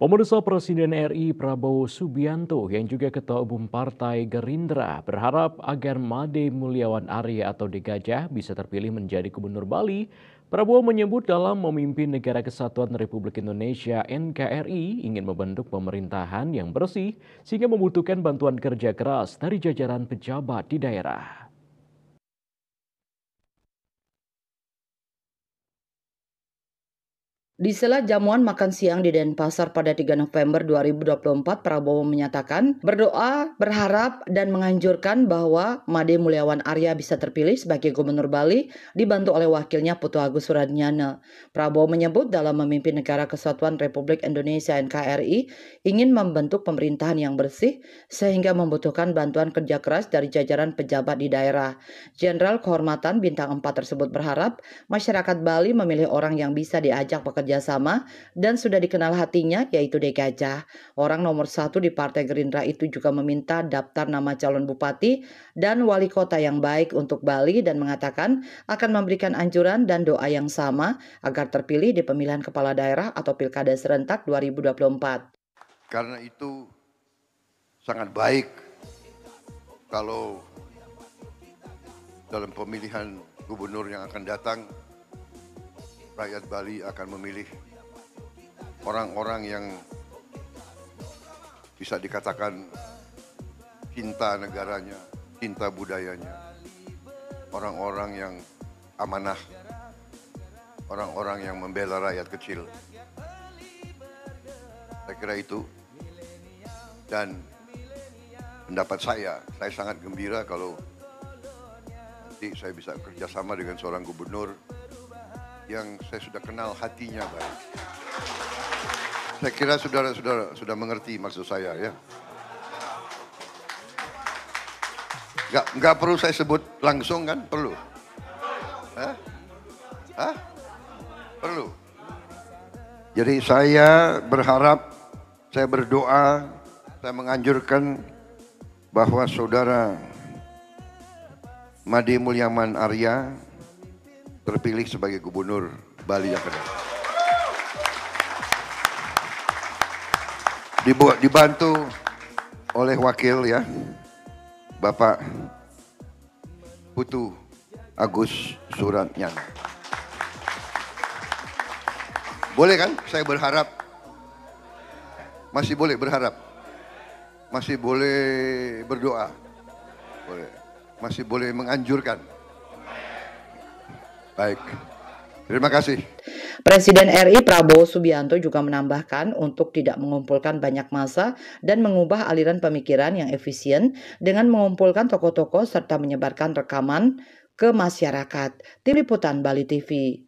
Pemirsa Presiden RI Prabowo Subianto yang juga Ketua Umum Partai Gerindra berharap agar Made Mulyawan Arya atau Degajah bisa terpilih menjadi Gubernur Bali. Prabowo menyebut dalam memimpin Negara Kesatuan Republik Indonesia (NKRI) ingin membentuk pemerintahan yang bersih sehingga membutuhkan bantuan kerja keras dari jajaran pejabat di daerah. Di sela jamuan makan siang di Denpasar pada 3 November 2024, Prabowo menyatakan berdoa, berharap, dan menganjurkan bahwa Made Mulyawan Arya bisa terpilih sebagai Gubernur Bali dibantu oleh wakilnya Putu Agus Suratnyana. Prabowo menyebut dalam memimpin Negara Kesatuan Republik Indonesia (NKRI) ingin membentuk pemerintahan yang bersih sehingga membutuhkan bantuan kerja keras dari jajaran pejabat di daerah. Jenderal Kehormatan Bintang 4 tersebut berharap masyarakat Bali memilih orang yang bisa diajak bekerja sama dan sudah dikenal hatinya, yaitu Degajah. Orang nomor 1 di Partai Gerindra itu juga meminta daftar nama calon bupati dan wali kota yang baik untuk Bali dan mengatakan akan memberikan anjuran dan doa yang sama agar terpilih di pemilihan kepala daerah atau pilkada serentak 2024. Karena itu sangat baik kalau dalam pemilihan gubernur yang akan datang, rakyat Bali akan memilih orang-orang yang bisa dikatakan cinta negaranya, cinta budayanya, orang-orang yang amanah, orang-orang yang membela rakyat kecil. Saya kira itu, dan pendapat saya sangat gembira kalau nanti saya bisa kerjasama dengan seorang gubernur yang saya sudah kenal hatinya baik. Saya kira saudara-saudara sudah mengerti maksud saya ya. Nggak perlu saya sebut langsung kan? Perlu? Hah? Perlu. Jadi saya berharap, saya berdoa, saya menganjurkan bahwa saudara Made Mulyawan Arya terpilih sebagai Gubernur Bali yang kedua. Dibantu oleh wakil ya, Bapak Putu Agus Suratnyana. Boleh kan? Saya berharap. Masih boleh berharap. Masih boleh berdoa. Boleh. Masih boleh menganjurkan. Baik, terima kasih. Presiden RI Prabowo Subianto juga menambahkan untuk tidak mengumpulkan banyak massa dan mengubah aliran pemikiran yang efisien dengan mengumpulkan tokoh-tokoh serta menyebarkan rekaman ke masyarakat. Tim Liputan Bali TV.